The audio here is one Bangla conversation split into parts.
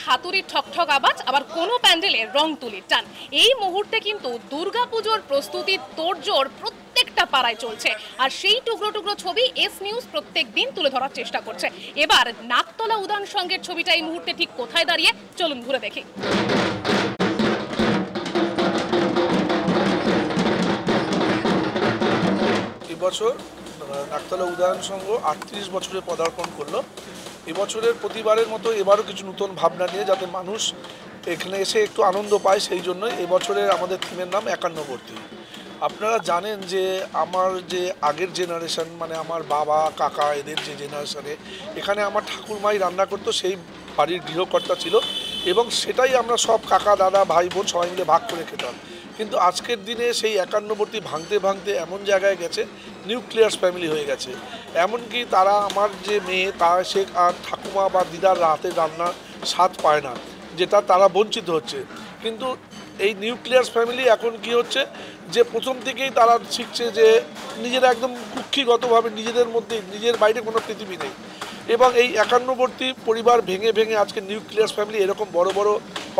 হাতুড়ির ঠকঠক আওয়াজ, আবার কোনো প্যান্ডেলে রং তুলির টান। এই মুহূর্তে কিন্তু দুর্গাপুজোর প্রস্তুতির তোড়জোড় প্রত্যেকটা পাড়ায় চলছে, আর সেই টুকরো টুকরো ছবি এস নিউজ প্রত্যেক দিন তুলে ধরার চেষ্টা করছে। এবার নাকতলা উদান সংঘের ছবিটা এই মুহূর্তে ঠিক কোথায় দাঁড়িয়ে, চলুন ঘুরে দেখি। এবছর নাকতলা উদয়ন সংঘ 38 বছরে পদার্পণ করলো। এবছরের প্রতিবারের মতো এবারও কিছু নতুন ভাবনা নিয়ে, যাতে মানুষ এখানে এসে একটু আনন্দ পায়, সেই জন্যই এবছরের আমাদের থিমের নাম একান্নবর্তী। আপনারা জানেন যে আমার যে আগের জেনারেশন, মানে আমার বাবা কাকা এদের যে জেনারেশনে এখানে আমার ঠাকুরমাই রান্না করতো, সেই বাড়ির গৃহকর্তা ছিল, এবং সেটাই আমরা সব কাকা দাদা ভাই বোন সবাই মিলে ভাগ করে খেতাম। কিন্তু আজকের দিনে সেই একান্নবর্তী ভাঙতে ভাঙতে এমন জায়গায় গেছে, নিউক্লিয়াস ফ্যামিলি হয়ে গেছে। এমনকি তারা, আমার যে মেয়ে, তারা সে আর ঠাকুমা বা দিদার রাতে রান্নার স্বাদ পায় না, যেটা তারা বঞ্চিত হচ্ছে। কিন্তু এই নিউক্লিয়াস ফ্যামিলি এখন কি হচ্ছে, যে প্রথম থেকেই তারা শিখছে যে নিজেরা একদম কুক্ষিগতভাবে নিজেদের মধ্যে, নিজের বাইরে কোনো পৃথিবী নেই। এবং এই একান্নবর্তী পরিবার ভেঙে ভেঙে আজকে নিউক্লিয়াস ফ্যামিলি এরকম বড় বড়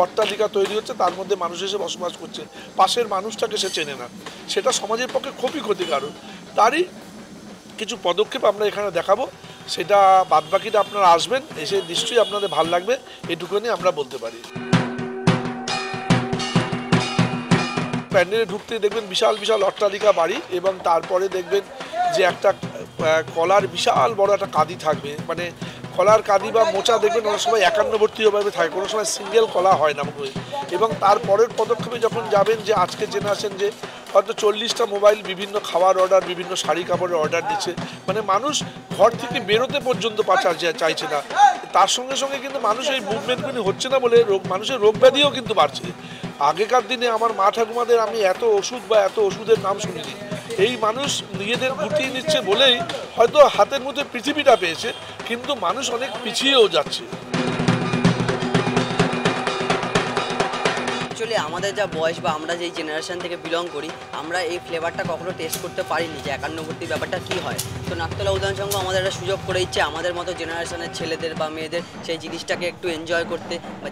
অট্টালিকা তৈরি হচ্ছে, তার মধ্যে মানুষ এসে বসবাস করছে, পাশের মানুষটাকে সে চেনে না, সেটা সমাজের পক্ষে খুবই ক্ষতিকারক। তারই কিছু পদক্ষেপ আমরা এখানে দেখাবো, সেটা বাদবাকিটা আপনারা আসবেন, এসে নিশ্চয়ই আপনাদের ভালো লাগবে, এটুকুনি আমরা বলতে পারি। প্যান্ডেলে ঢুকতে দেখবেন বিশাল বিশাল অট্টালিকা বাড়ি, এবং তারপরে দেখবেন যে একটা কলার বিশাল বড় একটা কাঁদি থাকবে, মানে কলার কাঁদি বা মোচা দেখবেন অনেক সময় একান্নবর্তীভাবে থাকে, কোনো সময় সিঙ্গেল কলা হয় না। এবং তারপরের পদক্ষেপে যখন যাবেন, যে আজকের জেনারেশন যে হয়তো 40টা মোবাইল, বিভিন্ন খাবার অর্ডার, বিভিন্ন শাড়ি কাপড়ের অর্ডার দিচ্ছে, মানে মানুষ ঘর থেকে বেরোতে পর্যন্ত চাইছে না। তার সঙ্গে সঙ্গে কিন্তু মানুষ এই মুভমেন্টগুলি হচ্ছে না বলে মানুষের রোগ ব্যাধিও কিন্তু বাড়ছে। আগেকার দিনে আমার মা ঠাকুমাদের আমি এত ওষুধ বা এত ওষুধের নাম শুনিনি। এই মানুষ নিজেদের গুটিয়ে নিচ্ছে বলেই হয়তো হাতের মধ্যে পৃথিবীটা পেয়েছে, কিন্তু মানুষ অনেক পিছিয়েও যাচ্ছে। অ্যাকচুয়ালি আমাদের যা বয়স বা আমরা যেই জেনারেশন থেকে বিলং করি, আমরা এই ফ্লেভারটা কখনো টেস্ট করতে পারিনি যে একান্নবর্তী ব্যাপারটা কী হয়। তো নাকতলা উদয়ন সংঘ আমাদের একটা সুযোগ করে দিচ্ছে আমাদের মতো জেনারেশনের ছেলেদের বা মেয়েদের সেই জিনিসটাকে একটু এনজয় করতে, বা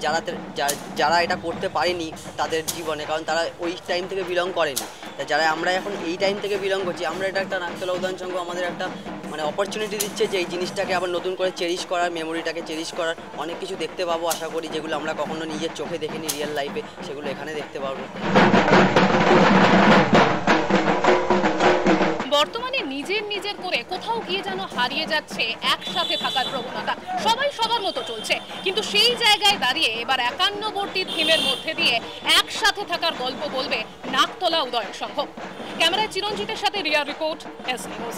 যারা এটা করতে পারেনি তাদের জীবনে, কারণ তারা ওই টাইম থেকে বিলং করেনি। যারা আমরা এখন এই টাইম থেকে বিলং করছি, আমরা এটা একটা নাকতলা উদয়ন সংঘ আমাদের একটা মানে অপরচুনিটি দিচ্ছে যে এই জিনিসটাকে আবার নতুন করে চেরিশ করার, মেমোরিটাকে চেরিশ করার। অনেক কিছু দেখতে পাবো আশা করি, যেগুলো আমরা কখনো নিজের চোখে দেখিনি রিয়েল লাইফে, সেগুলো এখানে দেখতে পাবো। বর্তমানে নিজের নিজের করে কোথাও গিয়ে যেন হারিয়ে যাচ্ছে একসাথে থাকার প্রবণতা, সবাই সবার মতো চলছে। কিন্তু সেই জায়গায় দাঁড়িয়ে এবার একান্নবর্তী থিমের মধ্যে দিয়ে একসাথে থাকার গল্প বলবে নাকতলা উদয়ন সংঘ। ক্যামেরায় চিরঞ্জিতের সাথে রিয়া রিপোর্ট, এস নিউজ।